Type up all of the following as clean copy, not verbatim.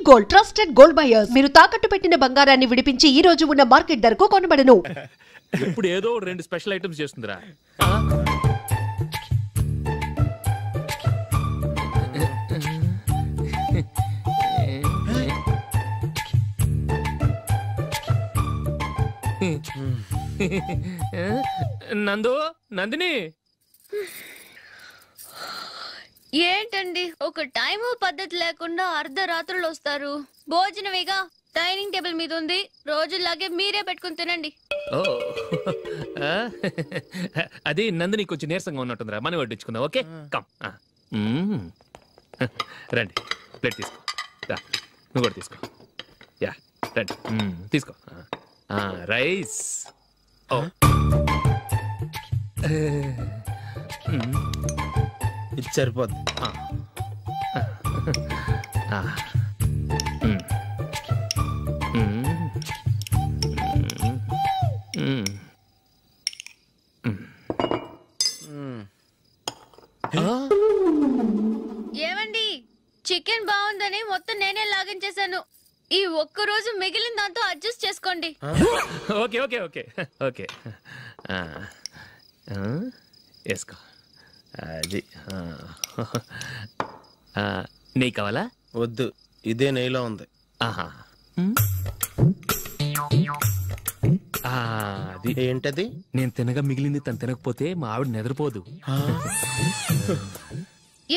Gold trusted gold buyers. మీరు తాకట్టు పెట్టిన బంగారాన్ని విడిపించి ఈ రోజు ఉన్న మార్కెట్ ధరకు కొనబడను. ఇప్పుడు ఏదో 2 స్పెషల్ ఐటమ్స్ చేస్తుందిరా. నందిని ఏంటండి ఒక టైము పద్ధతి లేకుండా అర్ధరాత్రులు వస్తారు. భోజనమేగా డైనింగ్ టేబుల్ మీద ఉంది, రోజులాగే మీరే పెట్టుకుని తినండి. అది నందిని కొంచెం నీరసంగా ఉన్నట్టుందిరా, మనం వడ్డించుకుందాం. Okay come. రండి, ప్లేట్ తీసుకో. నువ్వు కూడా తీసుకో. యా రండి, తీసుకో. రైస్ ఇది సరిపోద్ది. ఏమండి, చికెన్ బాగుందని మొత్తం నేనే లాగించేశాను. ఈ ఒక్క రోజు మిగిలిన దాంతో అడ్జస్ట్ చేసుకోండి. ఓకే ఓకే ఓకే ఓకే వేసుకో. అది నెయ్యి కావాలా? వద్దు, ఇదే నెయ్యిలో ఉంది. ఆహా, అది ఏంటది? నేను తినగా మిగిలింది తను తినకపోతే మా ఆవిడ నిద్రపోదు.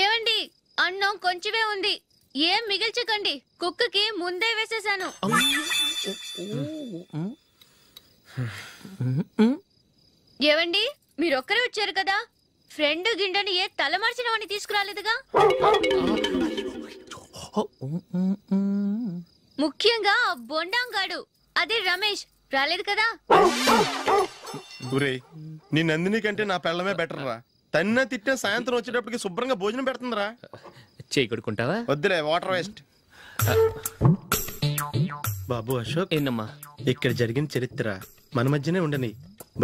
ఏమండి, అన్నం కొంచెమే ఉంది, ఏం మిగిల్చకండి. కుక్కకి ముందే వేసేసాను. ఏవండి, మీరొక్కరే వచ్చారు కదా, ఫ్రెండ్ గిండెని ఏ తలమర్చిన వాడిని తీసుకురాలేదుగా. ముఖ్యంగా బొండాంగాడు అదే రమేష్ రాలేదు కదా. నీ నందిని కంటే నా పెళ్ళమే బెటర్ రా. తన్న తిట్టిన సాయంత్రం వచ్చేటప్పటికి శుభ్రంగా భోజనం పెడుతుందిరా. చేయి కొడుకుంటావా? వద్దులే, వాటర్ వేస్ట్. బాబు అశోక్, ఏంటమ్మా ఇక్కడ జరిగిన చరిత్ర మన మధ్యనే ఉండని,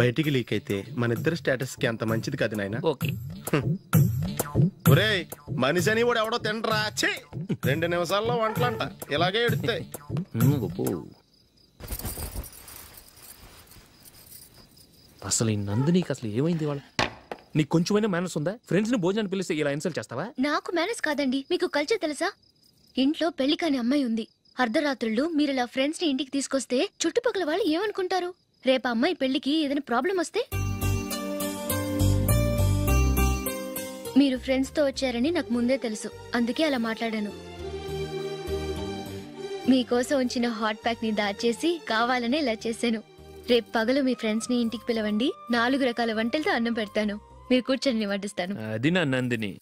బయటికి లీక్ అయితే మన ఇద్దరు స్టేటస్ కి అంత మంచిది కాదు నాయన. ఓకే. ఒరేయ్, మనిషి అని కూడా ఎవడో తినరా. 2 నిమిషాల్లో వంటలంట ఇలాగే ఎడుతాయి. అసలు ఈ నందినికి అసలు ఏమైంది? వాళ్ళ నీకు కొంచెమైనా మేనస్ ఉందా? ఫ్రెండ్స్ ని భోజనాన్ని పిలిస్తే ఇలా ఇన్సల్ట్ చేస్తావా? నాకు మేనేజ్ కాదండి, మీకు కల్చర్ తెలుసా? ఇంట్లో పెళ్లి కాని అమ్మాయి ఉంది. అర్ధరాత్రుళ్ళు మీరు ఇలా ఫ్రెండ్స్ ని ఇంటికి తీసుకొస్తే చుట్టుపక్కల వాళ్ళు ఏమనుకుంటారు? రేపు అమ్మాయి పెళ్లికి ఏదైనా ప్రాబ్లం వస్తే? మీరు ఫ్రెండ్స్ తో వచ్చారని నాకు ముందే తెలుసు, అందుకే అలా మాట్లాడాను. మీకోసం ఉంచిన హాట్ ప్యాక్ ని దాచేసి కావాలనే ఇలా చేశాను. రేపు పగలు మీ ఫ్రెండ్స్ ని ఇంటికి పిలవండి, 4 రకాల వంటలతో అన్నం పెడతాను. మీరు కూర్చొని వడ్డిస్తాను. అది నా నందిని.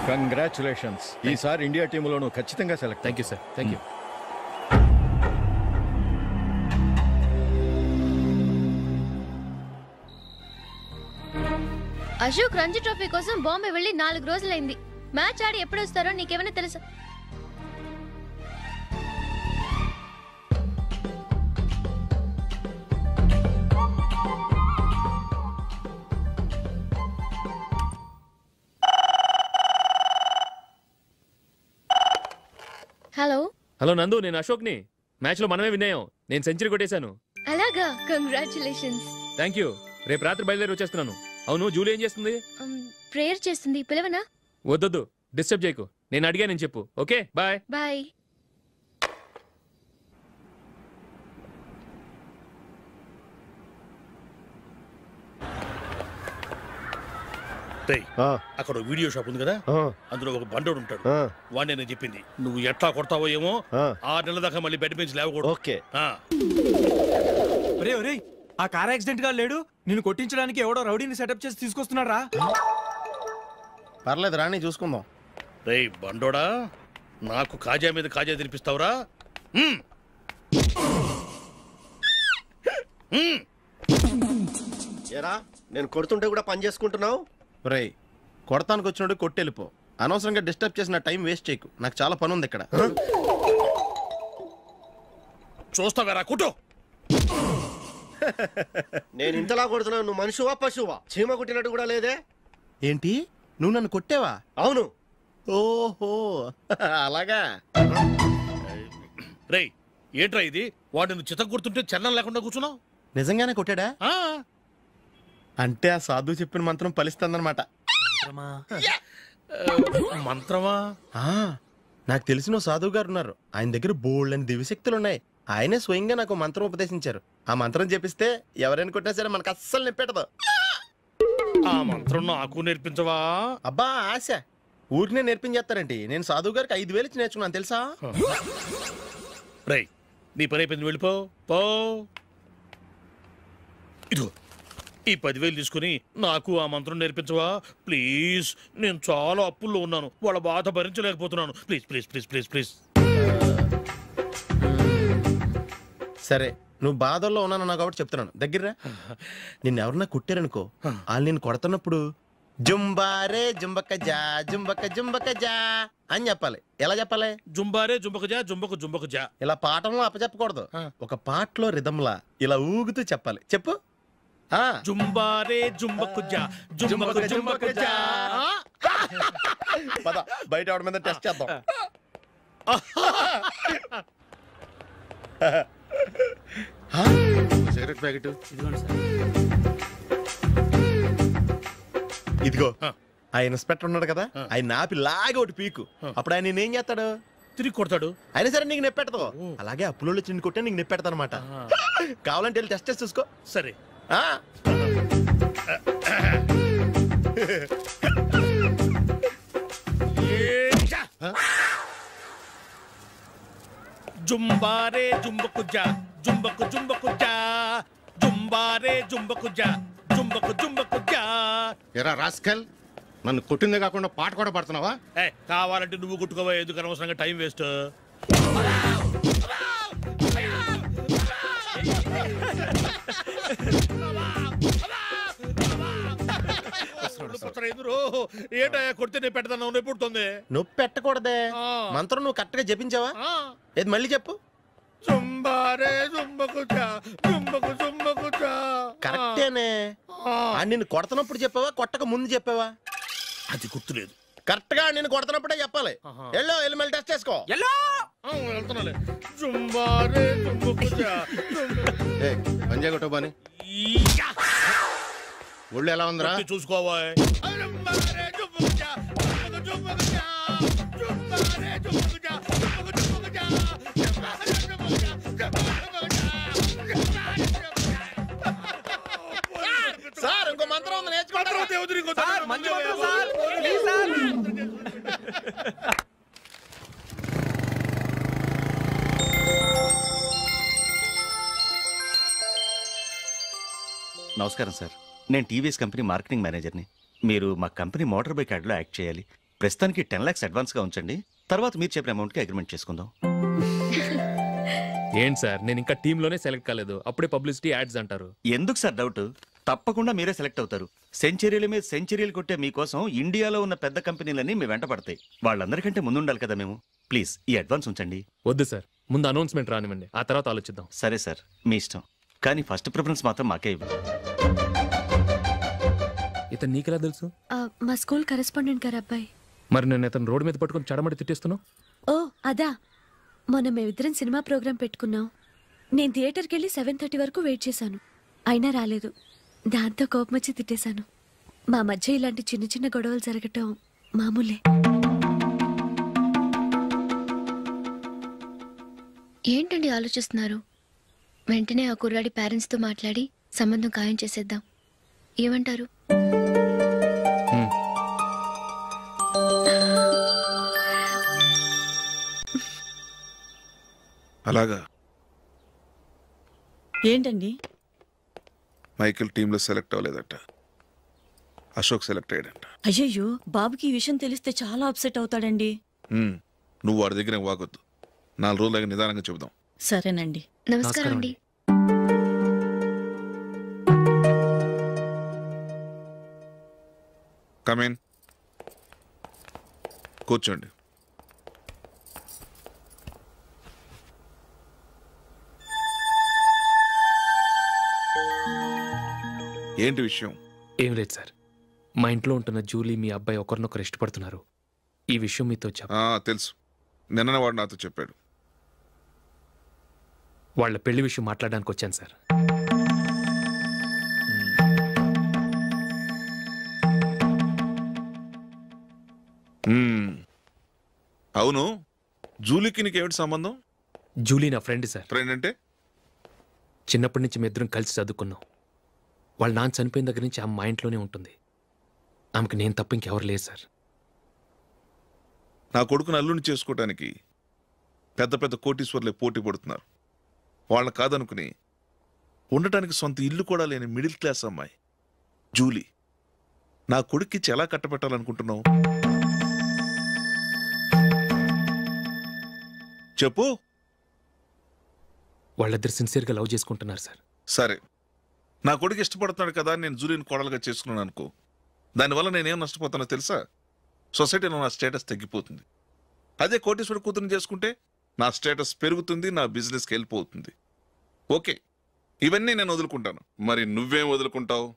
కంగ్రాచులేషన్స్. ఈసారి ఇండియా టీంలోనూ ఖచ్చితంగా select. Thank you sir. Thank you. Ashok Ranji trophy కోసం బాంబే వెళ్ళి 4 రోజులైంది. మ్యాచ్ ఆడి ఎప్పుడు వస్తారో నీకేమైనా తెలుసా? హలో నందు, నేను అశోక్ని. మ్యాచ్లో మనమే విన్నాయం. నేను సెంచరీ కొట్టేశాను. అలాగా, కంగ్రాచులేషన్స్. Thank you. రేపు రాత్రి బయలుదేరి వచ్చేస్తున్నాను. అవును, జూలీ ఏం చేస్తుంది? ప్రేయర్ చేస్తుంది, పిలవనా? వద్దొద్దు, డిస్టర్బ్ చేయకు. నేను అడిగానని చెప్పు. Okay, bye. బాయ్. అక్కడ వీడియో షాప్ ఉంది కదా, అందులో ఒక బండోడు ఉంటాడు. వాడిని నేను చెప్పింది నువ్వు ఎట్లా కొడతావో ఏమో. 6 నెలల దాకా మళ్ళీ బెడ్ బెంచ్ లేవకూడదు. ఓకే. ఆ కార్ యాక్సిడెంట్ గా లేడు, నిన్ను కొట్టించడానికి ఎవడో రౌడీని సెటప్ చేసి తీసుకొస్తున్నారా? పర్లేదు రాని, చూసుకుందాం. రే బండోడా, నాకు కాజా మీద కాజా తినిపిస్తావురా? ఏరా, నేను కొడుతుంటే కూడా పని చేసుకుంటున్నావు? రే, కొడతానికి వచ్చినట్టు కొట్టెళ్ళిపో. అనవసరంగా డిస్టర్బ్ చేసిన టైం వేస్ట్ చేయకు. నాకు చాలా పని ఉంది ఇక్కడ. చూస్తావేరా కుటో. నేను ఇంతలా కొడుతున్నావు, నువ్వు మనుషువా పశువా? చీమ కుట్టినట్టు కూడా లేదే. ఏంటి, నువ్వు నన్ను కొట్టావా? అవును. ఓహో అలాగా. రే ఏంట్రా ఇది? వాడు నువ్వు చిత్త గుర్తుంటే చలనం లేకుండా కూర్చున్నావు. నిజంగానే కొట్టాడా? అంటే ఆ సాధువు చెప్పిన మంత్రం ఫలిస్తుందన్నమాట. మంత్రమా? నాకు తెలిసిన సాధువు గారు ఉన్నారు. ఆయన దగ్గర బోల్డ్ అని దివ్యశక్తులు ఉన్నాయి. ఆయనే స్వయంగా నాకు మంత్రం ఉపదేశించారు. ఆ మంత్రం చెప్పిస్తే ఎవరైనా కొట్టినా సరే మనకు అస్సలు నిప్పెట్టదు. ఆ మంత్రం నాకు నేర్పించవా? అబ్బా ఆశ, ఊరినే నేర్పించేస్తారండి. నేను సాధువు గారికి 5,000 ఇచ్చి నేర్చుకున్నాను తెలుసా? రై నీ పని అయిపోయింది, వెళ్ళిపో పో. ఇదిగో ఈ 10,000 తీసుకుని నాకు ఆ మంత్రం నేర్పించవా ప్లీజ్? నేను చాలా అప్పుల్లో ఉన్నాను, వాళ్ళ బాధ భరించలేకపోతున్నాను. Please please please please please. సరే, నువ్వు బాధల్లో ఉన్నాను నాకు కాబట్టి చెప్తున్నాను. దగ్గర నిన్ను ఎవరన్నా కుట్టారనుకో, వాళ్ళు నేను కొడుతున్నప్పుడు జుంబారే జుంబక జా జుంబక జుంబక జా అని చెప్పాలి. ఎలా చెప్పాలి? జుంబారే జుంబక జా జుంబకు జుంబకు జా. ఇలా పాఠంలో అప్పచెప్పకూడదు. ఒక పాటలో రిధంలా ఇలా ఊగుతూ చెప్పాలి. చెప్పు. జుంబారే జుంబకు జా జుంబకు జుంబకు జా. పద బయట ఆవిడ మీద టెస్ట్ చేద్దాం. సిగరెట్ ప్యాకెట్ ఇదిగో. ఆ ఇన్స్పెక్టర్ ఉన్నాడు కదా, ఆయన ఆపి లాగా ఒకటి పీకు. అప్పుడు ఆయన నేనేం చేస్తాడు? తిరిగి కొడతాడు. అయినా సరే నీకు నెప్పెడతావు. అలాగే అప్పులో చిన్న కొట్టే నీకు నెప్పెడతా అనమాట. కావాలంటే వెళ్ళి టెస్ట్ చేసి చూసుకో. సరే. జుంబారే జుంబకు జా జుంబకు జుంబకు జా జుంబారే జుంబకు జా జుంబకు జుంబకు జా. ఎరా రాస్కల్, నన్ను కొట్టిందే కాకుండా పాట కూడా పడుతున్నావా? కావాలంటే నువ్వు కొట్టుకోవా, ఎందుకు అనవసరంగా టైం వేస్ట్. ఏంటయ్యా కొడితే నేను పెడతాను, నొప్పి పుడుతుంది. నొప్పి పెట్టకూడదే. మంత్రం నువ్వు కరెక్ట్ గా జపించావా? ఏది మళ్ళీ చెప్పు. జుంబారే జుంబకు జా జుంబకు జుంబకు జా. కరెక్టేనే. నిన్ను కొడుతున్నప్పుడు చెప్పావా, కొట్టక ముందు చెప్పావా? అది గుర్తులేదు. కరెక్ట్ గా నేను కొడుతున్నప్పుడే చెప్పాలి. వెళ్ళి మళ్ళీ టెస్ట్ చేసుకో. వెళ్తున్నాలే. జుంబారే జుంబకు జా. పంజా కొట్టబాని ఒళ్ళు ఎలా ఉందిరా చూసుకోవా. సార్ ఇంకో మంత్రం ఉంది, నేర్చుకుంటారు. నమస్కారం సార్, నేను టీవీఎస్ కంపెనీ మార్కెటింగ్ మేనేజర్ని. మీరు మా కంపెనీ మోటార్ బైక్ యాడ్లో యాక్ట్ చేయాలి. ప్రస్తుతానికి 10 lakhs అడ్వాన్స్గా ఉంచండి, తర్వాత మీరు చెప్పిన అమౌంట్కి అగ్రిమెంట్ చేసుకుందాం. ఏంటి సార్, నేను ఇంకా టీంలోనే సెలెక్ట్ కాలేదు, అప్పుడే పబ్లిసిటీ యాడ్స్ అంటారు. ఎందుకు సార్ డౌట్? తప్పకుండా మీరే సెలెక్ట్ అవుతారు. సెంచరీల మీద సెంచరీలు కొట్టే మీకోసం ఇండియాలో ఉన్న పెద్ద కంపెనీలన్నీ మీ వెంట పడతాయి. వాళ్ళందరికంటే ముందుండాలి కదా మేము. ప్లీజ్ ఈ అడ్వాన్స్ ఉంచండి. వద్దు సార్, ముందు అనౌన్స్మెంట్ రానివ్వండి, ఆ తర్వాత ఆలోచిద్దాం. సరే సార్, మీ ఇష్టం, కానీ ఫస్ట్ ప్రిఫరెన్స్ మాత్రం మాకే ఇవ్వండి. ఇతను నీకెలా తెలుసు? మా స్కూల్ కరెస్పాండెంట్ గారు అబ్బాయి. మరి నేను ఇతను రోడ్డు మీద పట్టుకుని చడమడి తిట్టేస్తున్నావు. ఓ అదా, మొన్న మేమిద్దరం సినిమా ప్రోగ్రాం పెట్టుకున్నాం. నేను థియేటర్కి వెళ్ళి 7:30 వరకు వెయిట్ చేశాను, అయినా రాలేదు. దాంతో కోపం వచ్చి తిట్టేశాను. మా మధ్య ఇలాంటి చిన్న చిన్న గొడవలు జరగటం మామూలే. ఏంటండి ఆలోచిస్తున్నారు? వెంటనే ఆ కుర్రాడి పేరెంట్స్తో మాట్లాడి సంబంధం ఖాయం చేసేద్దాం. ఏమంటారు? అలాగా? ఏంటండి? మైకిల్ టీంలో సెలెక్ట్ అవ్వలేదట, అశోక్ సెలెక్ట్ అయ్యాడంట. అయ్యయ్యో, బాబుకి ఈ విషయం తెలిస్తే చాలా అప్సెట్ అవుతాడండి. నువ్వు వాడి దగ్గర వాగొద్దు, 4 రోజుల దగ్గర నిదానంగా చెబుదాం. సరేనండి. నమస్కారం అండి. కమేన్, కూర్చోండి. ఏంటి విషయం? ఏం లేదు సార్, మా ఇంట్లో ఉంటున్న జూలీ మీ అబ్బాయి ఒకరినొకరు ఇష్టపడుతున్నారు. ఈ విషయం మీతో తెలుసు, నిన్న వాడు నాతో చెప్పాడు. వాళ్ళ పెళ్లి విషయం మాట్లాడడానికి వచ్చాను సార్. అవును, జూలీకి నీకేమిటి సంబంధం? జూలీ నా ఫ్రెండ్ సార్. ఫ్రెండ్ అంటే? చిన్నప్పటి నుంచి మీ ఇద్దరం కలిసి చదువుకున్నాం. వాళ్ళ నాన్న చనిపోయిన దగ్గర నుంచి ఆమె మా ఇంట్లోనే ఉంటుంది. ఆమెకు నేను తప్ప ఇంకెవరు లేదు సార్. నా కొడుకును అల్లుని చేసుకోవటానికి పెద్ద పెద్ద కోటీశ్వర్లే పోటీ పడుతున్నారు. వాళ్ళని కాదనుకుని ఉండటానికి సొంత ఇల్లు కూడా లేని మిడిల్ క్లాస్ అమ్మాయి జూలీ నా కొడుక్కిచ్చి ఎలా కట్టబెట్టాలనుకుంటున్నావు? చెప్పు. వాళ్ళిద్దరు సిన్సియర్గా లవ్ చేసుకుంటున్నారు సార్. సరే, నా కొడుకు ఇష్టపడుతున్నాడు కదా నేను జూలీని కోడలుగా చేసుకున్నాను అనుకో, దానివల్ల నేనేం నష్టపోతానో తెలుసా? సొసైటీలో నా స్టేటస్ తగ్గిపోతుంది. అదే కోటీశ్వరుడు కూతురుని చేసుకుంటే నా స్టేటస్ పెరుగుతుంది, నా బిజినెస్కి వెళ్ళిపోతుంది. ఓకే, ఇవన్నీ నేను వదులుకుంటాను. మరి నువ్వేం వదులుకుంటావు?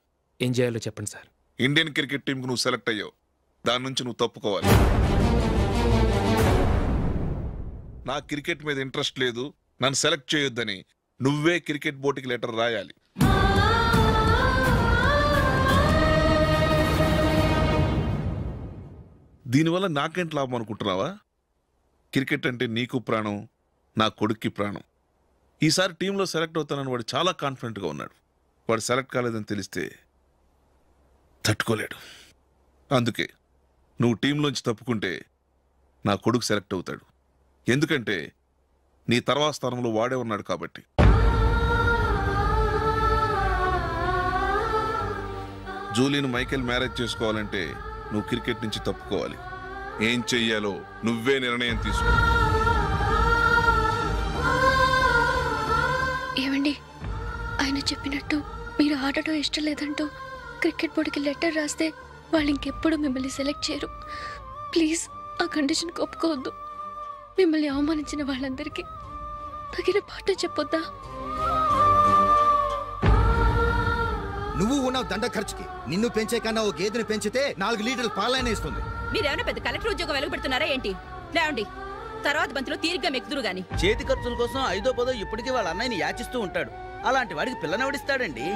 ఏం చేయాలో చెప్పండి సార్. ఇండియన్ క్రికెట్ టీంకి నువ్వు సెలెక్ట్ అయ్యావు, దాని నుంచి నువ్వు తప్పుకోవాలి. నా క్రికెట్ మీద ఇంట్రెస్ట్ లేదు, నన్ను సెలెక్ట్ చేయొద్దని నువ్వే క్రికెట్ బోర్డుకి లెటర్ రాయాలి. దీనివల్ల నాకేంటి లాభం అనుకుంటున్నావా? క్రికెట్ అంటే నీకు ప్రాణం, నా కొడుక్కి ప్రాణం. ఈసారి టీంలో సెలెక్ట్ అవుతానని వాడు చాలా కాన్ఫిడెంట్గా ఉన్నాడు. వాడు సెలెక్ట్ కాలేదని తెలిస్తే తట్టుకోలేడు. అందుకే నువ్వు టీంలోంచి తప్పుకుంటే నా కొడుకు సెలెక్ట్ అవుతాడు. ఎందుకంటే నీ తర్వాత స్థానంలో వాడే ఉన్నాడు కాబట్టి. జూలీని మైకేల్ మ్యారేజ్ చేసుకోవాలంటే నువ్వు క్రికెట్ నుంచి తప్పుకోవాలి. ఏం చెయ్యాలో నువ్వే నిర్ణయం తీసుకో. ఏమండి, ఆయన చెప్పినట్టు మీరు ఆడటం ఇష్టం లేదంటూ క్రికెట్ బోర్డుకి లెటర్ రాస్తే వాళ్ళు ఇంకెప్పుడు మిమ్మల్ని సెలెక్ట్ చేయరు. ప్లీజ్ ఆ కండిషన్కి ఒప్పుకోవద్దు. మిమ్మల్ని అవమానించిన వాళ్ళందరికీ తగిన పాఠం చెప్పొద్దా? నువ్వు ఉన్నావు దండ ఖర్చుకి. నిన్ను పెంచే కన్నా ఓ గేదెని పెంచితే 4 లీటర్లు పాలైనా ఇస్తుంది. మీరేమైనా పెద్ద కలెక్టర్ ఉద్యోగం వెలుగుపెడుతున్నారా ఏంటి? లేవండి, తర్వాత బంతిలో తీరిగ్గా మెక్కుదురు గాని. చేతి ఖర్చుల కోసం 5ో 10ో ఇప్పటికీ వాళ్ళ అన్నయ్యని యాచిస్తూ ఉంటాడు. అలాంటి వాడికి పిల్లనెవడిస్తాడండి?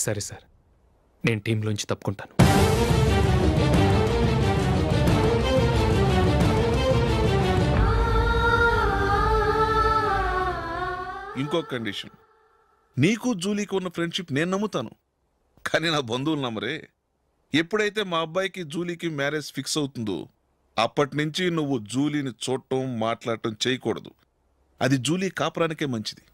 సరే సార్, నేను టీంలోంచి తప్పుకుంటాను. ఇంకో కండిషన్, నీకు జూలీకి ఉన్న ఫ్రెండ్షిప్ నేను నమ్ముతాను, కానీ నా బంధువులు నమ్మరే. ఎప్పుడైతే మా అబ్బాయికి జూలీకి మ్యారేజ్ ఫిక్స్ అవుతుందో అప్పటి నుంచి నువ్వు జూలీని చూడటం మాట్లాడటం చేయకూడదు. అది జూలీ కాపురానికే మంచిది.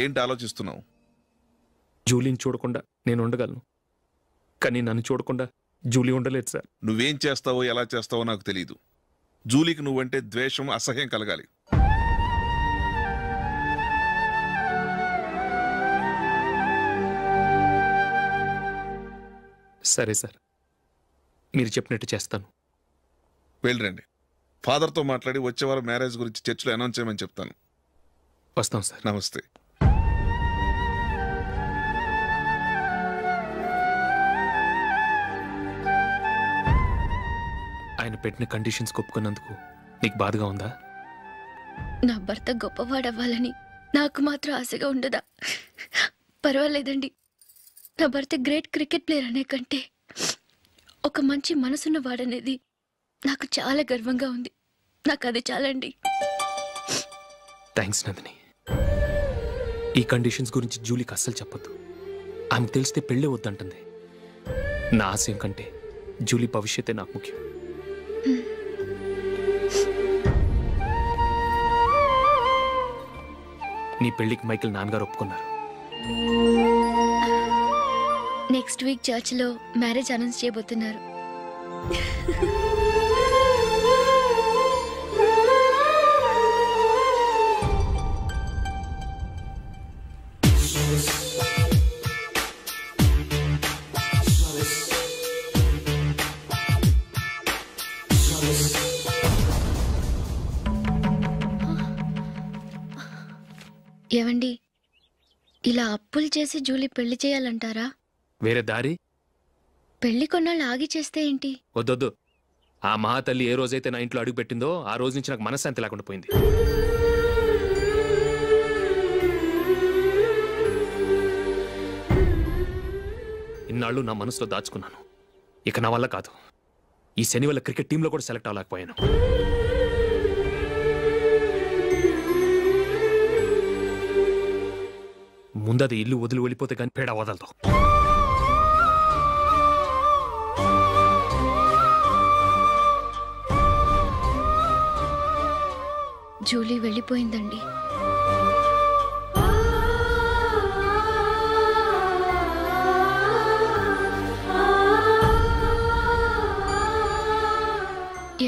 ఏంటి ఆలోచిస్తున్నావు? జూలీని చూడకుండా నేను ఉండగలను, కానీ నన్ను చూడకుండా జూలీ ఉండలేదు సార్. నువ్వేం చేస్తావో ఎలా చేస్తావో నాకు తెలీదు, జూలీకి నువ్వంటే ద్వేషం, అసహ్యం కలగాలి. సరే సార్, మీరు చెప్పినట్టు చేస్తాను. వెళ్ళరండి. ఫాదర్తో మాట్లాడి వచ్చే వారం మ్యారేజ్ గురించి చర్చిలో అనౌన్స్ చేయమని చెప్తాను. వస్తాం సార్. నమస్తే. ఆయన పెట్టిన కండిషన్స్ ఒప్పుకున్నందుకు నీకు బాధగా ఉందా? నా భర్త గొప్పవాడవ్వాలని నాకు మాత్రం ఆశగా ఉండదా? పర్వాలేదండి. నా భర్త గ్రేట్ క్రికెట్ ప్లేయర్ అనే కంటే ఒక మంచి మనసున్న వాడనేది నాకు చాలా గర్వంగా ఉంది. నాకు అది చాలండి. థ్యాంక్స్ నందిని. ఈ కండిషన్స్ గురించి జూలీకి అస్సలు చెప్పొద్దు. ఆమెకు తెలిస్తే పెళ్ళే వద్దంటుంది. నా ఆశయం కంటే జూలీ భవిష్యత్తే నాకు ముఖ్యం. నీ పెళ్లికి మైకేల్ నాన్నగారు ఒప్పుకున్నారు. నెక్స్ట్ వీక్ చర్చిలో మ్యారేజ్ అనౌన్స్ చేయబోతున్నారు. ఏవండి, ఇలా అప్పులు చేసి జూలీ పెళ్లి చేయాలంటారా? వేరే దారి? పెళ్లి కొన్నాళ్ళు ఆగి చేస్తే ఏంటి? వద్దొద్దు. ఆ మహాతల్లి ఏ రోజైతే నా ఇంట్లో అడుగు పెట్టిందో ఆ రోజు నుంచి నాకు మనశ్శాంతి లేకుండా పోయింది. ఇన్నాళ్ళు నా మనసులో దాచుకున్నాను. ఇక నా వల్ల కాదు. ఈ శని వల్ల క్రికెట్ టీంలో కూడా సెలెక్ట్ అవ్వలేకపోయాను. ముందది ఇల్లు వదిలి వెళ్ళిపోతే కానీ పేడ వదలదు. జూలీ వెళ్ళిపోయిందండి.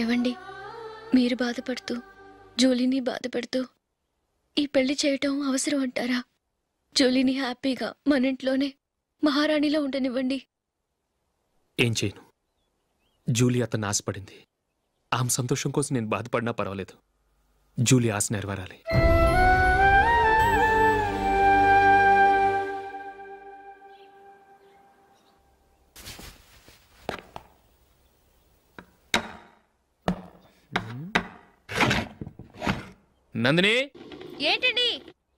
ఏవండి, మీరు బాధపడుతూ జూలీని బాధపడుతూ ఈ పెళ్లి చేయటం అవసరం అంటారా? జూలీని హ్యాపీగా మన ఇంట్లోనే మహారాణిలో ఉండనివ్వండి. ఏం చేయను? జూలీ అతన్ని ఆశపడింది. ఆమె సంతోషం కోసం నేను బాధపడినా పర్వాలేదు. జూలీ ఆశ నెరవేరాలి. నందిని, ఏంటండి?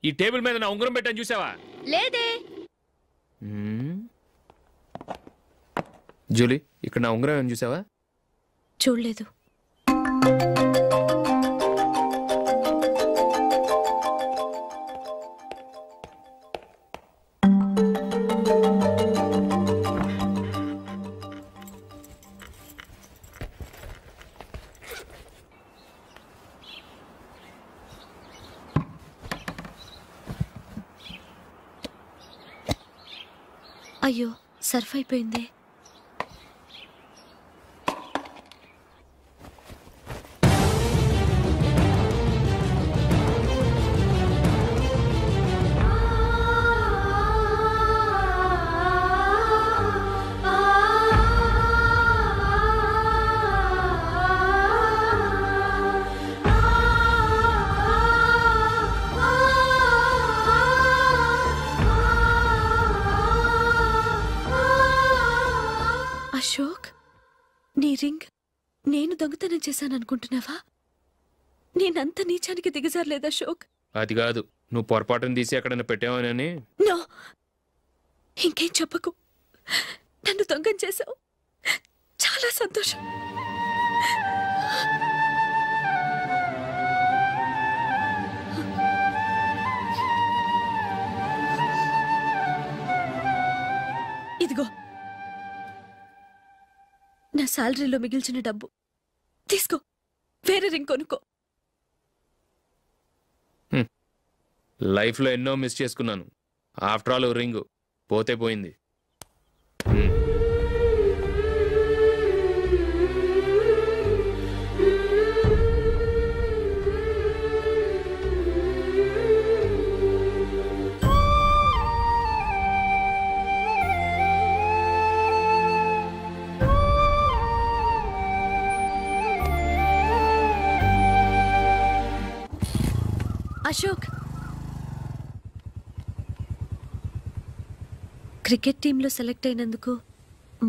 ఈ టేబుల్ మీద నా ఉంగరం పెట్టని చూసావా? లేదే. జూలీ, ఇక్కడ నా ఉంగరం ఏమని చూసావా? చూడలేదు. అయ్యో, సర్ఫ్ అయిపోయిందే. అశోక్, నీ రింగ్ నేను దొంగతనం చేశాననుకుంటున్నావా? నేనంత నీచానికి దిగజారలేదు అశోక్. అది కాదు, నువ్వు పొరపాటును తీసి ఎక్కడైనా పెట్టావని. నో, ఇంకేం చెప్పకు. నన్ను దొంగం చేశావు. చాలా సంతోషం. ఇదిగో నా శాలరీలో మిగిల్చిన డబ్బు తీసుకో. వేరే రింగ్ కొనుక్కో. లైఫ్లో ఎన్నో మిస్ చేసుకున్నాను. ఆఫ్టర్ ఆల్ రింగ్ పోతే పోయింది. అశోక్, క్రికెట్ టీంలో సెలెక్ట్ అయినందుకు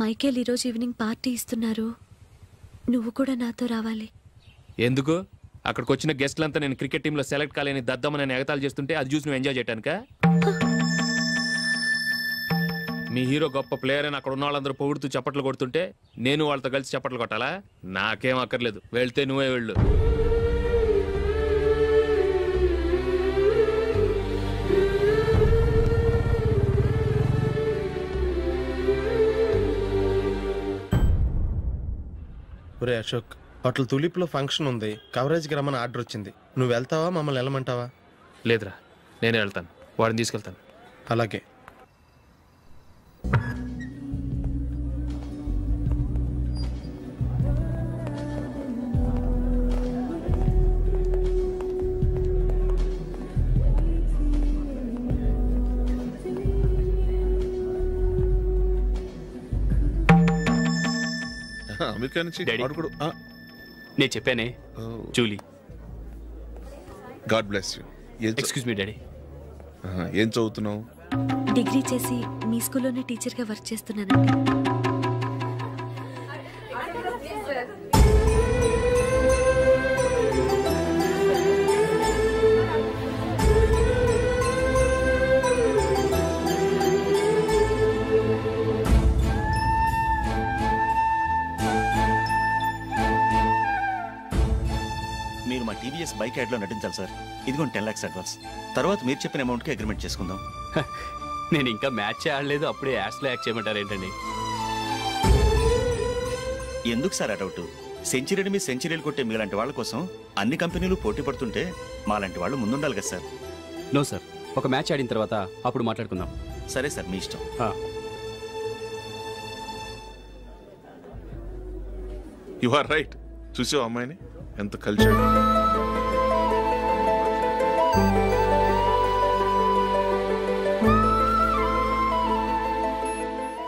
మైకేల్ ఈరోజు ఈవినింగ్ పార్టీ ఇస్తున్నారు. నువ్వు కూడా నాతో రావాలి. ఎందుకు? అక్కడికి వచ్చిన గెస్ట్లంతా నేను క్రికెట్ టీంలో సెలెక్ట్ కాలేని దద్దమని ఎగతాలు చేస్తుంటే అది చూసి నువ్వు ఎంజాయ్ చేయటానికా? మీ హీరో గొప్ప ప్లేయర్ అని అక్కడ ఉన్న వాళ్ళందరూ పొగుడుతూ చప్పట్లు కొడుతుంటే నేను వాళ్ళతో కలిసి చప్పట్లు కొట్టాలా? నాకేం అక్కర్లేదు, వెళ్తే నువ్వే వెళ్ళు. ఒరే అశోక్, హోటల్ తులిప్లో ఫంక్షన్ ఉంది, కవరేజ్కి రమ్మని ఆర్డర్ వచ్చింది. నువ్వు వెళ్తావా, మమ్మల్ని వెళ్ళమంటావా? లేదురా, నేనే వెళ్తాను, వాడిని తీసుకెళ్తాను. అలాగే. అమెరికా నుంచి నేను చెప్పానే, Julie. God bless you. Excuse me daddy. ఏం చదువుతున్నావు? డిగ్రీ చేసి మీ స్కూల్లోనే టీచర్గా వర్క్ చేస్తున్నానండి. మీరు మా టీవీఎస్ బైక్ యాడ్లో నటించాలి సార్. ఇదిగోండి 10 lakhs అడ్వాన్స్. తర్వాత మీరు చెప్పిన అమౌంట్కి అగ్రిమెంట్ చేసుకుందాం. నేను ఇంకా మ్యాచ్ ఆడలేదు, అప్పుడే యాడ్స్లో యాక్ట్ చేయమంటారు ఏంటండి? ఎందుకు సార్ ఆ డౌట్? సెంచరీని మీ సెంచరీలు కొట్టే మీలాంటి వాళ్ళ కోసం అన్ని కంపెనీలు పోటీ పడుతుంటే మాలాంటి వాళ్ళు ముందుండాలి కదా సార్. నో సార్, ఒక మ్యాచ్ ఆడిన తర్వాత అప్పుడు మాట్లాడుకుందాం. సరే సార్, మీ ఇష్టం. You are right. చూసావు అమ్మాయిని ఎంత కల్చర్.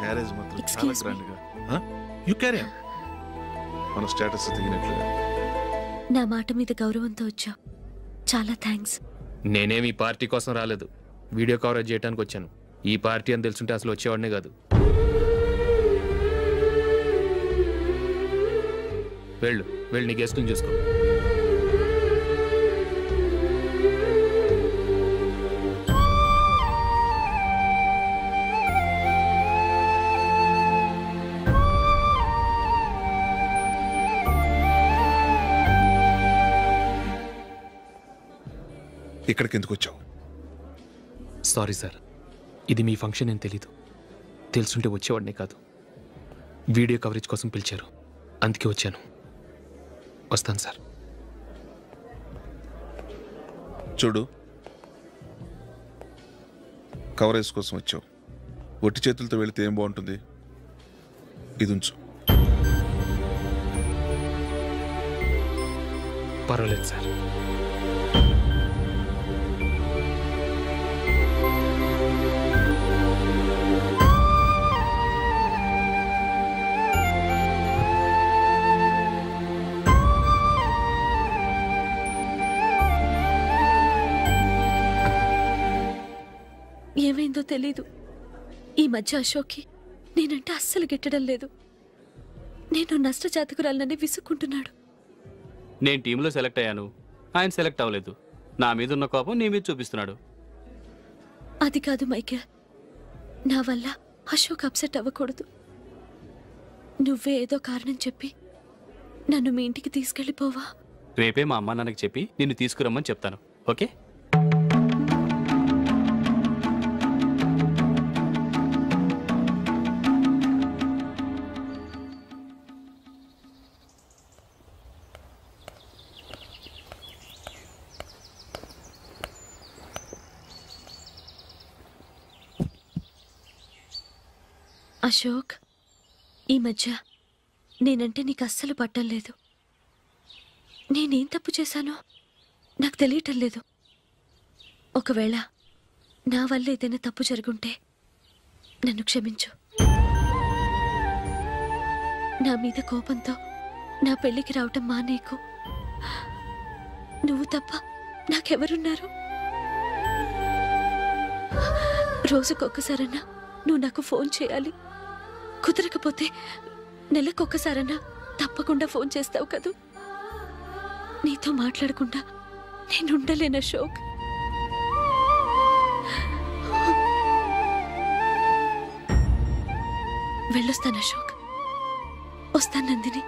మ్యారేజ్ మాత్రం చాలా గ్రాండ్గా. You carry on. మన స్టేటస్ దిగినట్లుగా. నా మాట మీద గౌరవంతో వచ్చా, చాలా థ్యాంక్స్. నేనేమి ఈ పార్టీ కోసం రాలేదు, వీడియో కవరేజ్ చేయడానికి వచ్చాను. ఈ పార్టీ అని తెలుసుంటే అసలు వచ్చేవాడినే కాదు. వెళ్ళు వెళ్ళి నీ గెస్ట్ని చూసుకో. ఇక్కడికి ఎందుకు వచ్చావు? సారీ సార్, ఇది మీ ఫంక్షన్ అని తెలీదు. తెలుసుంటే వచ్చేవాడినే కాదు. వీడియో కవరేజ్ కోసం పిలిచారు, అందుకే వచ్చాను. వస్తాను సార్. చూడు, కవరేజ్ కోసం వచ్చావు. ఒట్టి చేతులతో వెళితే ఏం బాగుంటుంది? ఇది ఉంచు. పర్వాలేదు సార్. ఏమైందో తెలీదు, ఈ మధ్య అశోక్కి నేనంటే అస్సలు గిట్టడం లేదు. నేను నష్టజాతకురాలనని విసుక్కుంటున్నాడు. నేను టీంలో సెలెక్ట్ అయ్యాను, ఆయన సెలెక్ట్ అవ్వలేదు. నా మీద ఉన్న కోపం నీ మీద చూపిస్తున్నాడు. అది కాదు మైకేల్, నా వల్ల అశోక్ అప్సెట్ అవ్వకూడదు. నువ్వే ఏదో కారణం చెప్పి నన్ను మీ ఇంటికి తీసుకెళ్ళిపోవా? రేపే మా అమ్మ నాన్నకి చెప్పి నిన్ను తీసుకురమ్మని చెప్తాను, ఓకే? అశోక్, ఈ మధ్య నేనంటే నీకు అస్సలు పట్టం లేదు. నేనేం తప్పు చేశానో నాకు తెలియటం లేదు. ఒకవేళ నా వల్ల ఏదైనా తప్పు జరుగుంటే నన్ను క్షమించు. నా మీద కోపంతో నా పెళ్ళికి రావటం మానేకు. నువ్వు తప్ప నాకెవరున్నారు? రోజుకొక్కసారన్నా నువ్వు నాకు ఫోన్ చేయాలి. కుదరకపోతే నెలకొక్కసారన్నా తప్పకుండా ఫోన్ చేస్తావు కదూ. నీతో మాట్లాడకుండా నేను ఉండలేను అశోక్. వెళ్ళొస్తాను అశోక్. వస్తాను నందిని.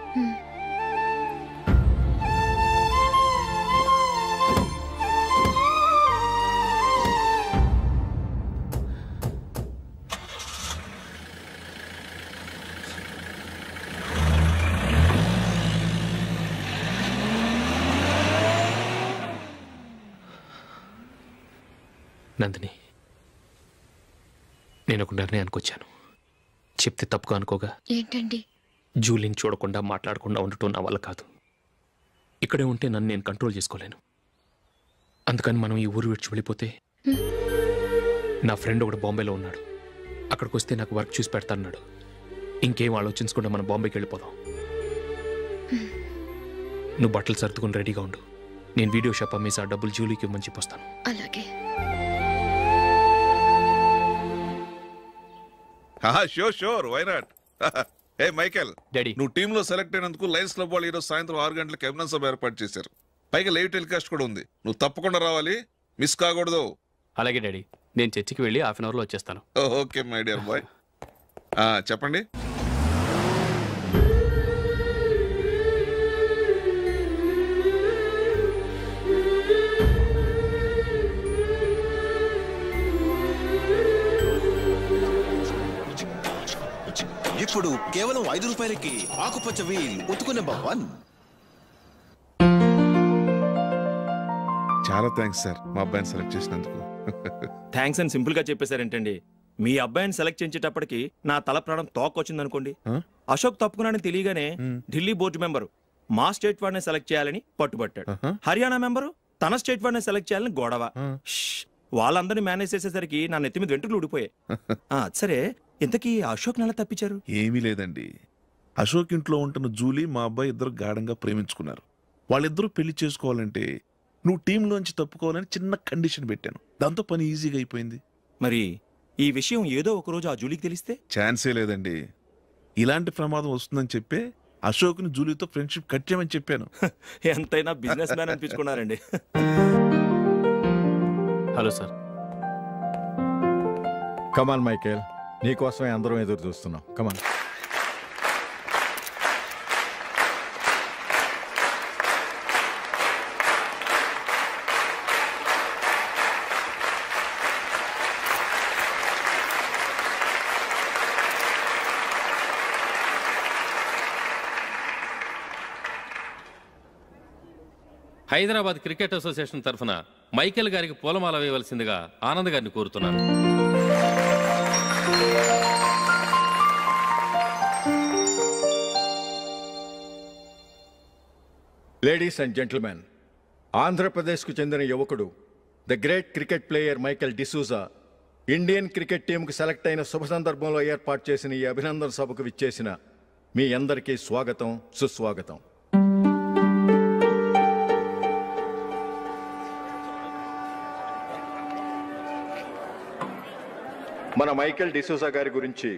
నందిని, నేను ఒక నిర్ణయానికి వచ్చాను. చెప్తే తప్పుగా అనుకోగా. ఏంటండి? జూలీని చూడకుండా మాట్లాడకుండా ఉండటం నా వల్ల కాదు. ఇక్కడే ఉంటే నన్ను నేను కంట్రోల్ చేసుకోలేను. అందుకని మనం ఈ ఊరు విడిచి వెళ్ళిపోతే, నా ఫ్రెండ్ ఒకడు బాంబేలో ఉన్నాడు. అక్కడికి వస్తే నాకు వర్క్ చూసి పెడతాన్నాడు. ఇంకేం ఆలోచించకుండా మనం బాంబేకి వెళ్ళిపోదాం. నువ్వు బట్టలు సర్దుకుని రెడీగా ఉండు. నేను వీడియో షాప్ అమ్మేసి ఆ డబ్బులు జూలీకి ఇవ్వమని చెప్పొస్తాను. అలాగే. Sure why not. Hey Michael, daddy, నువ్వు టీంలో సెలెక్ట్ అయినందుకు లయన్స్ క్లబ్ వాళ్ళు ఈరోజు సాయంత్రం 6 గంటలకు అభినందన సభ ఏర్పాటు చేశారు. పైగా లైవ్ టెలికాస్ట్ కూడా ఉంది. నువ్వు తప్పకుండా రావాలి, మిస్ కాకూడదు. అలాగే డాడీ, నేను చర్చికి వెళ్ళి హాఫ్ అన్ అవర్లో వచ్చేస్తాను. Okay my dear bye. చెప్పండి. ఇప్పుడు కేవలం 5 రూపాయలకి ఆకుపచ్చ వీల్ ఉతుకు నెంబర్ 1. చాలా థ్యాంక్స్ సార్, మా అబ్బాయిని సెలెక్ట్ చేసినందుకు. థ్యాంక్స్ అని సింపుల్ గా చెప్పేశారేంటండి. మీ అబ్బాయిని సెలెక్ట్ చేసేటప్పటికి నా తల ప్రాణం తోకొచ్చింది అనుకోండి. అశోక్ తప్పుకున్నాడని తెలియగానే ఢిల్లీ బోర్డు మెంబరు మా స్టేట్ వాడిని సెలెక్ట్ చేయాలని పట్టుబట్టాడు. హర్యానా మెంబరు తన స్టేట్ వాడిని సెలెక్ట్ చేయాలని గొడవ. వాళ్ళందరినీ మేనేజ్ చేసేసరికి నా నెత్తి మీద వెంట్రుకలు ఊడిపోయాయి. సరే, ఇంతకీ అశోక్ నెల తప్పించారు? ఏమీ లేదండి. అశోక్ ఇంట్లో ఉంటున్న జూలీ మా అబ్బాయి ఇద్దరు గాఢంగా ప్రేమించుకున్నారు. వాళ్ళిద్దరూ పెళ్లి చేసుకోవాలంటే నువ్వు టీంలోంచి తప్పుకోవాలని చిన్న కండిషన్ పెట్టాను. దాంతో పని ఈజీగా అయిపోయింది. మరి ఈ విషయం ఏదో ఒక రోజు ఆ జూలీకి తెలిస్తే? ఛాన్సే లేదండి. ఇలాంటి ప్రమాదం వస్తుందని చెప్పే అశోక్ని జూలీతో ఫ్రెండ్షిప్ కట్ చేయమని చెప్పాను. ఎంతైనా బిజినెస్ మ్యాన్ అనిపించుకున్నారండి. Hello sir. కమాన్ మైకేల్, నీకోసమే అందరం ఎదురు చూస్తున్నాం. కమాన్. హైదరాబాద్ క్రికెట్ అసోసియేషన్ తరఫున మైకేల్ గారికి పూలమాల వేయవలసిందిగా ఆనంద్ గారిని కోరుతున్నాను. లేడీస్ అండ్ జెంటిల్మెన్, ఆంధ్రప్రదేశ్కు చెందిన యువకుడు the great cricket player Michael D'Souza Indian cricket టీంకు సెలెక్ట్ అయిన శుభ సందర్భంలో ఏర్పాటు చేసిన ఈ అభినందన సభకు విచ్చేసిన మీ అందరికీ స్వాగతం, సుస్వాగతం. మన మైకేల్ డిసూజా గారి గురించి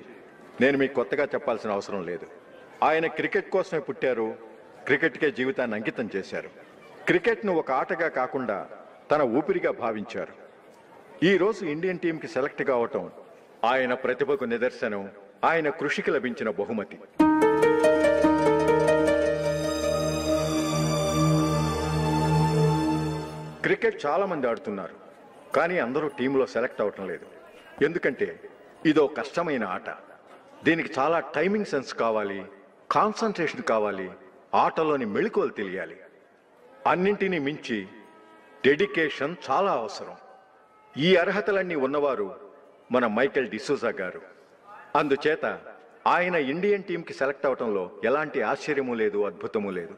నేను మీకు కొత్తగా చెప్పాల్సిన అవసరం లేదు. ఆయన క్రికెట్ కోసమే పుట్టారు, క్రికెట్కే జీవితాన్ని అంకితం చేశారు. క్రికెట్ను ఒక ఆటగా కాకుండా తన ఊపిరిగా భావించారు. ఈరోజు ఇండియన్ టీంకి సెలెక్ట్ కావటం ఆయన ప్రతిభకు నిదర్శనం, ఆయన కృషికి లభించిన బహుమతి. క్రికెట్ చాలా మంది ఆడుతున్నారు, కానీ అందరూ టీంలో సెలెక్ట్ అవటం లేదు. ఎందుకంటే ఇదో కష్టమైన ఆట. దీనికి చాలా టైమింగ్ సెన్స్ కావాలి, కాన్సన్ట్రేషన్ కావాలి, ఆటలోని మెళకువలు తెలియాలి. అన్నింటినీ మించి డెడికేషన్ చాలా అవసరం. ఈ అర్హతలన్నీ ఉన్నవారు మన మైకేల్ డిసూజా గారు. అందుచేత ఆయన ఇండియన్ టీంకి సెలెక్ట్ అవటంలో ఎలాంటి ఆశ్చర్యమూ లేదు, అద్భుతమూ లేదు.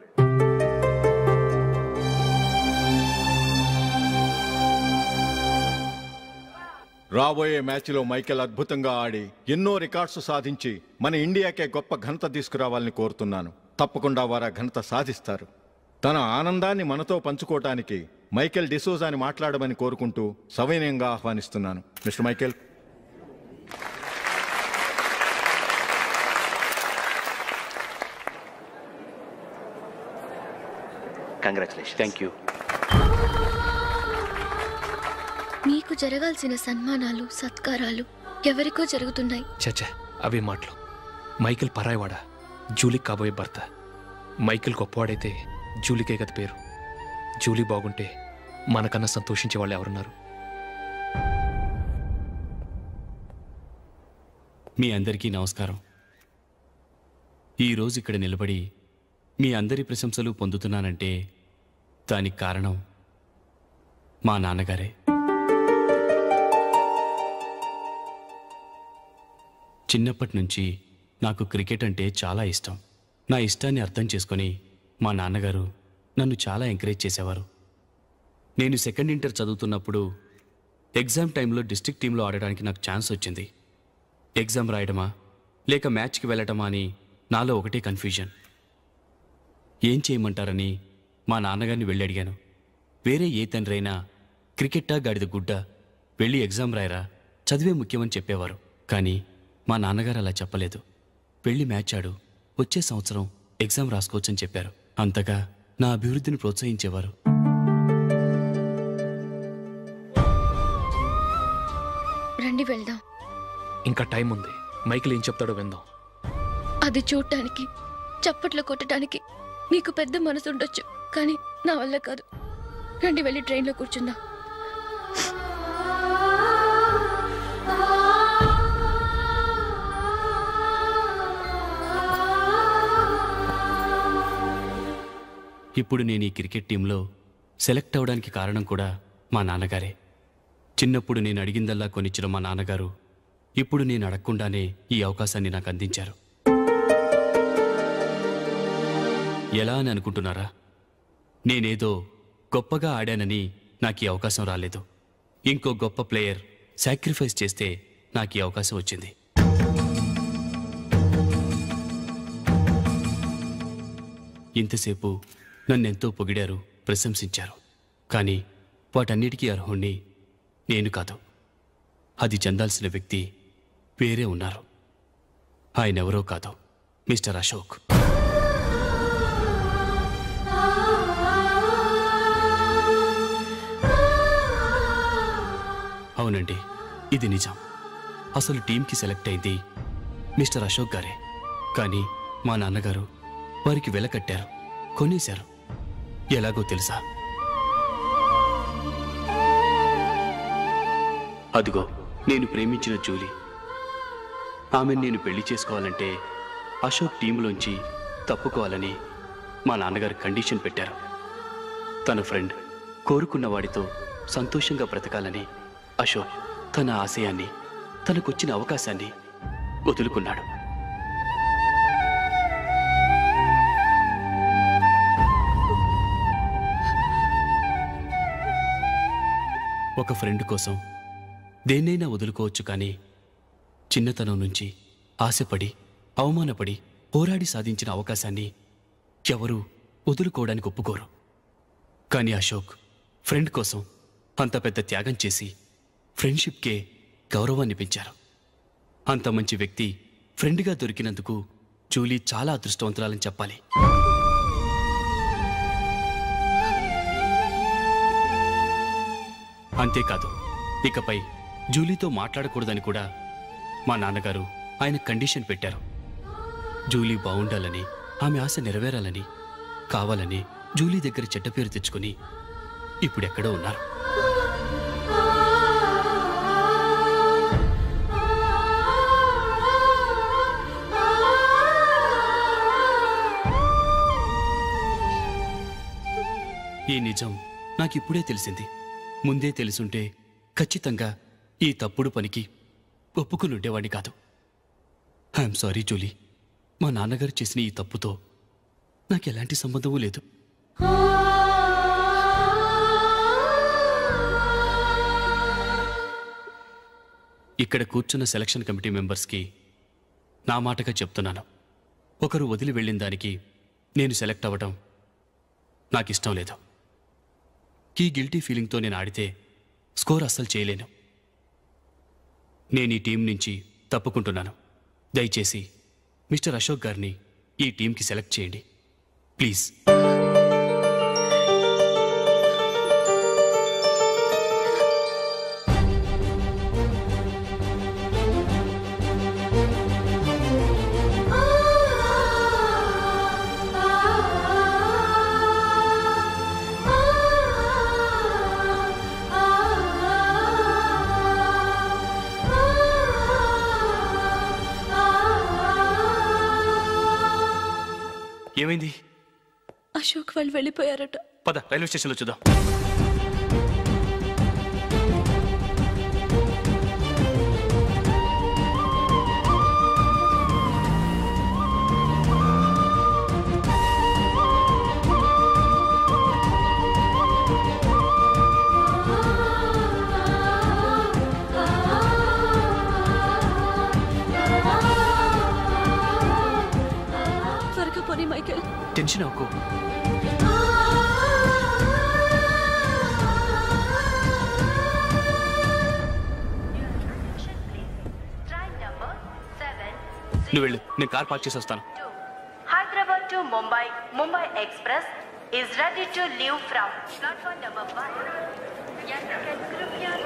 రాబోయే మ్యాచ్లో మైకేల్ అద్భుతంగా ఆడి ఎన్నో రికార్డ్స్ సాధించి మన ఇండియాకే గొప్ప ఘనత తీసుకురావాలని కోరుతున్నాను. తప్పకుండా వారు ఆ ఘనత సాధిస్తారు. తన ఆనందాన్ని మనతో పంచుకోవటానికి మైకేల్ డిసూజాని మాట్లాడమని కోరుకుంటూ సవినయంగా ఆహ్వానిస్తున్నాను. Mister Michael. Congratulation. Thank you. మీకు జరగాల్సిన సన్మానాలు సత్కారాలు ఎవరికో జరుగుతున్నాయి. చచ్చా అవే మాటలు. మైకేల్ పరాయవాడ, జూలీకి కాబోయే భర్త. మైకేల్ గొప్పవాడైతే జూలీకే కదా పేరు. జూలీ బాగుంటే మనకన్నా సంతోషించే వాళ్ళు ఎవరున్నారు? మీ అందరికీ నమస్కారం. ఈరోజు ఇక్కడ నిలబడి మీ అందరి ప్రశంసలు పొందుతున్నానంటే దానికి కారణం మా నాన్నగారే. చిన్నప్పటి నుంచి నాకు క్రికెట్ అంటే చాలా ఇష్టం. నా ఇష్టాన్ని అర్థం చేసుకొని మా నాన్నగారు నన్ను చాలా ఎంకరేజ్ చేసేవారు. నేను సెకండ్ ఇంటర్ చదువుతున్నప్పుడు ఎగ్జామ్ టైంలో డిస్ట్రిక్ట్ టీంలో ఆడడానికి నాకు ఛాన్స్ వచ్చింది. ఎగ్జామ్ రాయడమా లేక మ్యాచ్కి వెళ్ళటమా అని నాలో ఒకటే కన్ఫ్యూజన్. ఏం చేయమంటారని మా నాన్నగారిని వెళ్ళి అడిగాను. వేరే ఏ తండ్రైనా క్రికెట్టా గాడిద గుడ్డ, వెళ్ళి ఎగ్జామ్ రాయరా, చదివే ముఖ్యమని చెప్పేవారు. కానీ మా నాన్నగారు అలా చెప్పలేదు. వెళ్ళి మ్యాచ్ ఆడు, వచ్చే సంవత్సరం ఎగ్జామ్ రాసుకోవచ్చని చెప్పారు. అంతగా నా అభివృద్ధిని ప్రోత్సహించేవారు. రండి వెళ్దాం. ఇంకా టైం ఉంది. మైకేల్ ఏం చెప్తాడో విందాం. అది చూడటానికి, చప్పట్లు కొట్టడానికి మీకు పెద్ద మనసు ఉండొచ్చు, కానీ నా వల్ల కాదు. రండి వెళ్ళి ట్రైన్లో కూర్చుందాం. ఇప్పుడు నేను ఈ క్రికెట్ టీంలో సెలెక్ట్ అవడానికి కారణం కూడా మా నాన్నగారే. చిన్నప్పుడు నేను అడిగిందల్లా కొనిచ్చిన మా నాన్నగారు ఇప్పుడు నేను అడగకుండానే ఈ అవకాశాన్ని నాకు అందించారు. ఎలా అని అనుకుంటున్నారా? నేనేదో గొప్పగా ఆడానని నాకు ఈ అవకాశం రాలేదు. ఇంకో గొప్ప ప్లేయర్ సాక్రిఫైస్ చేస్తే నాకు ఈ అవకాశం వచ్చింది. ఇంతసేపు నన్నెంతో పొగిడారు, ప్రశంసించారు. కానీ వాటన్నిటికీ అర్హుణ్ణి నేను కాదు. అది చెందాల్సిన వ్యక్తి వేరే ఉన్నారు. ఆయనెవరో కాదు, మిస్టర్ అశోక్. అవునండి, ఇది నిజం. అసలు టీంకి సెలెక్ట్ అయింది మిస్టర్ అశోక్ గారే. కానీ మా నాన్నగారు వారికి వెల కట్టారు, కొనేశారు. ఎలాగో తెలుసా? అదిగో నేను ప్రేమించిన జూలీ. ఆమెను నేను పెళ్లి చేసుకోవాలంటే అశోక్ టీంలోంచి తప్పుకోవాలని మా నాన్నగారు కండిషన్ పెట్టారు. తన ఫ్రెండ్ కోరుకున్న వాడితో సంతోషంగా బ్రతకాలని అశోక్ తన ఆశయాన్ని, తనకొచ్చిన అవకాశాన్ని వదులుకున్నాడు. ఒక ఫ్రెండ్ కోసం దేన్నైనా వదులుకోవచ్చు, కానీ చిన్నతనం నుంచి ఆశపడి, అవమానపడి, పోరాడి సాధించిన అవకాశాన్ని ఎవరూ వదులుకోవడానికి ఒప్పుకోరు. కానీ అశోక్ ఫ్రెండ్ కోసం అంత పెద్ద త్యాగం చేసి ఫ్రెండ్షిప్కే గౌరవాన్ని పెంచారు. అంత మంచి వ్యక్తి ఫ్రెండ్గా దొరికినందుకు జూలీ చాలా అదృష్టవంతురాలని చెప్పాలి. అంతేకాదు, ఇకపై జూలీతో మాట్లాడకూడదని కూడా మా నాన్నగారు ఆయన కండిషన్ పెట్టారు. జూలీ బాగుండాలని, ఆమె ఆశ నెరవేరాలని, కావాలని జూలీ దగ్గర చెడ్డ పేరు తెచ్చుకుని ఇప్పుడెక్కడో ఉన్నారు. ఈ నిజం నాకిప్పుడే తెలిసింది. ముందే తెలుసుంటే ఖచ్చితంగా ఈ తప్పుడు పనికి ఒప్పుకుని ఉండేవాడిని కాదు. I'm sorry Julie. మా నాన్నగారు చేసిన ఈ తప్పుతో నాకెలాంటి సంబంధమూ లేదు. ఇక్కడ కూర్చున్న సెలక్షన్ కమిటీ మెంబర్స్కి నా మాటగా చెప్తున్నాను. ఒకరు వదిలి వెళ్ళిన దానికి నేను సెలెక్ట్ అవ్వడం నాకు ఇష్టం లేదు. ఈ గిల్టీ ఫీలింగ్తో నేను ఆడితే స్కోర్ అస్సలు చేయలేను. నేను ఈ టీం నుంచి తప్పుకుంటున్నాను. దయచేసి మిస్టర్ అశోక్ గారిని ఈ టీంకి సెలెక్ట్ చేయండి ప్లీజ్. ఏమైంది? అశోక్ వాళ్ళు వెళ్ళిపోయారట. పద రైల్వే స్టేషన్లో చూద్దాం. త్వరగా పోనీ మైకేల్. టెన్షన్ అవ్వకు. నువ్వు వెళ్ళు, నేను కార్ పార్క్ చేసి వస్తాను. Hyderabad to Mumbai, Mumbai Express is ready to leave from platform number 1. Yes, you can group your